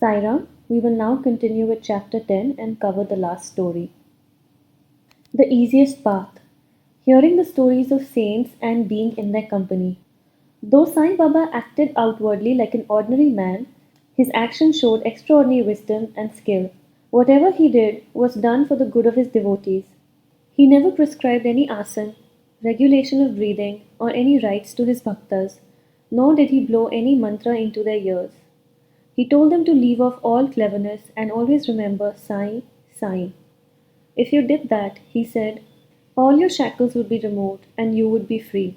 Sai Ram, we will now continue with chapter 10 and cover the last story. The easiest path. Hearing the stories of saints and being in their company. Though Sai Baba acted outwardly like an ordinary man, his actions showed extraordinary wisdom and skill. Whatever he did was done for the good of his devotees. He never prescribed any asana, regulation of breathing, or any rites to his bhaktas, nor did he blow any mantra into their ears. He told them to leave off all cleverness and always remember Sai, Sai. If you did that, he said, all your shackles would be removed and you would be free.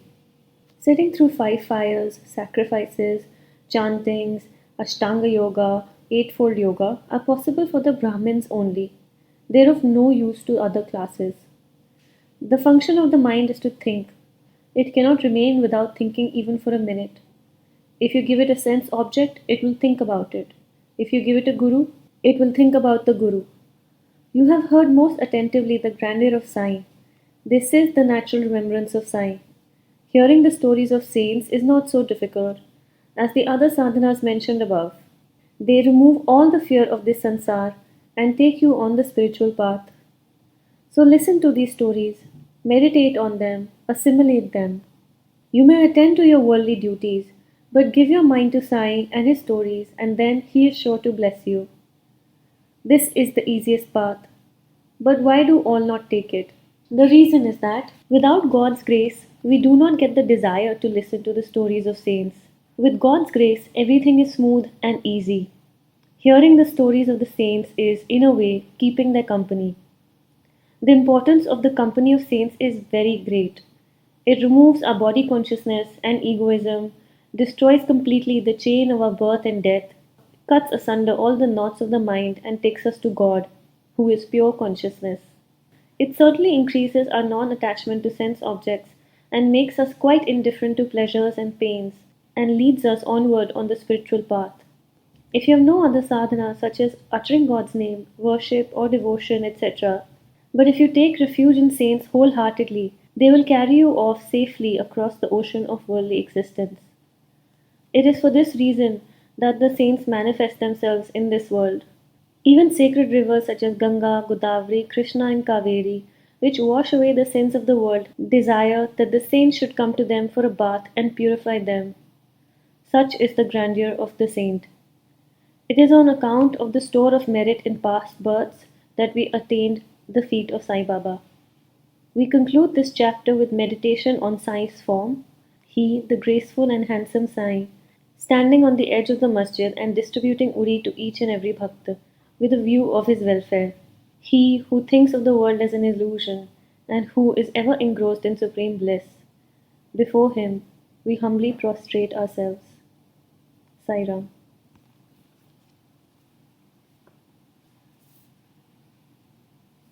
Sitting through 5 fires, sacrifices, chantings, Ashtanga yoga, eightfold yoga are possible for the Brahmins only. They are of no use to other classes. The function of the mind is to think. It cannot remain without thinking even for a minute. If you give it a sense object, it will think about it. If you give it a guru, it will think about the guru. You have heard most attentively the grandeur of Sai. This is the natural remembrance of Sai. Hearing the stories of saints is not so difficult as the other sadhanas mentioned above. They remove all the fear of this sansar and take you on the spiritual path. So listen to these stories, meditate on them, assimilate them. You may attend to your worldly duties, but give your mind to Sai and his stories, and then he is sure to bless you. This is the easiest path. But why do all not take it? The reason is that without God's grace, we do not get the desire to listen to the stories of saints. With God's grace, everything is smooth and easy. Hearing the stories of the saints is, in a way, keeping their company. The importance of the company of saints is very great. It removes our body consciousness and egoism, destroys completely the chain of our birth and death, cuts asunder all the knots of the mind, and takes us to God, who is pure consciousness. It certainly increases our non attachment to sense objects and makes us quite indifferent to pleasures and pains, and leads us onward on the spiritual path. If you have no other sadhana, such as uttering God's name, worship, or devotion, etc., but if you take refuge in saints wholeheartedly, they will carry you off safely across the ocean of worldly existence. It is for this reason that the saints manifest themselves in this world. Even sacred rivers such as Ganga, Godavari, Krishna, and Kaveri, which wash away the sins of the world, desire that the saints should come to them for a bath and purify them. Such is the grandeur of the saint. It is on account of the store of merit in past births that we attained the feet of Sai Baba. We conclude this chapter with meditation on Sai's form. He, the graceful and handsome Sai, standing on the edge of the masjid and distributing uri to each and every bhakta with a view of his welfare. He who thinks of the world as an illusion and who is ever engrossed in supreme bliss. Before him, we humbly prostrate ourselves. Sai Ram.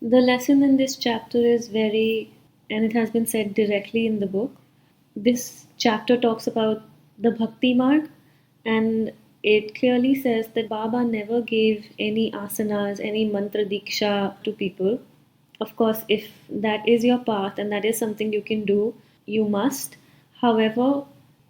The lesson in this chapter is very, and it has been said directly in the book. This chapter talks about the Bhakti Marg, and it clearly says that Baba never gave any asanas, any mantra diksha to people. Of course, if that is your path and that is something you can do, you must. However,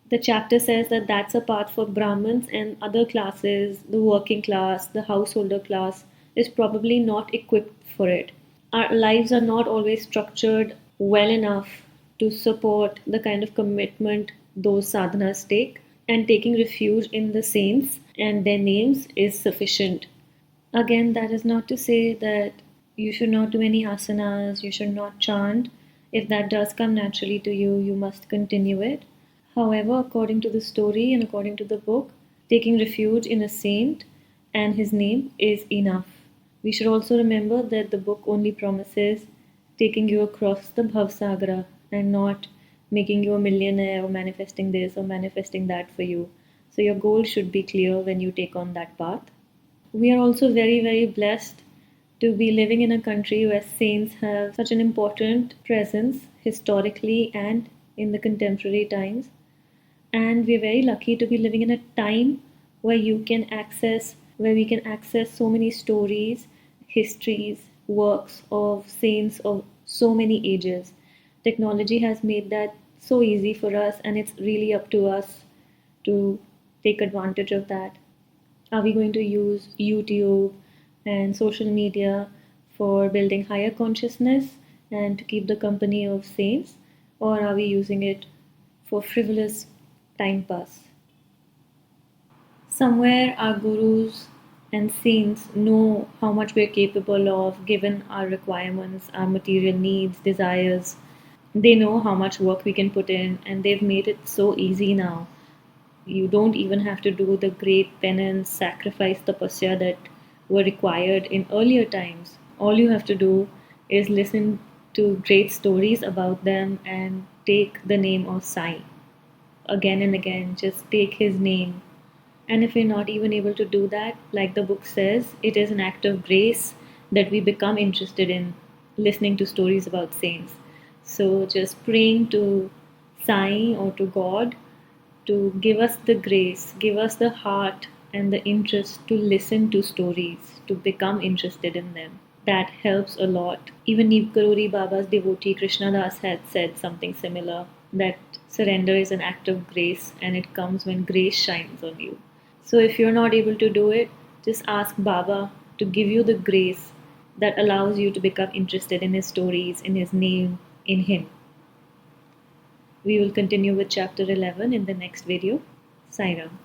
the chapter says that that's a path for Brahmins and other classes, the working class, the householder class is probably not equipped for it. Our lives are not always structured well enough to support the kind of commitment those sadhanas take, and taking refuge in the saints and their names is sufficient. Again, that is not to say that you should not do any asanas, you should not chant. If that does come naturally to you, you must continue it. However, according to the story and according to the book, taking refuge in a saint and his name is enough. We should also remember that the book only promises taking you across the Bhavsagara and not making you a millionaire or manifesting this or manifesting that for you. So your goal should be clear when you take on that path. We are also very, very blessed to be living in a country where saints have such an important presence historically and in the contemporary times. And we're very lucky to be living in a time where where we can access so many stories, histories, works of saints of so many ages. Technology has made that so easy for us, and it's really up to us to take advantage of that. Are we going to use YouTube and social media for building higher consciousness and to keep the company of saints? Or are we using it for frivolous time pass? Somewhere our gurus and saints know how much we're capable of given our requirements, our material needs, desires. They know how much work we can put in, and they've made it so easy now. You don't even have to do the great penance, sacrifice, tapasya that were required in earlier times. All you have to do is listen to great stories about them and take the name of Sai again and again. Just take his name. And if we're not even able to do that, like the book says, it is an act of grace that we become interested in listening to stories about saints. So just praying to Sai or to God to give us the grace, give us the heart and the interest to listen to stories, to become interested in them. That helps a lot. Even Nivkarori Baba's devotee Krishna Das had said something similar, that surrender is an act of grace and it comes when grace shines on you. So if you're not able to do it, just ask Baba to give you the grace that allows you to become interested in his stories, in his name, in him. We will continue with chapter 11 in the next video. Sai Ram.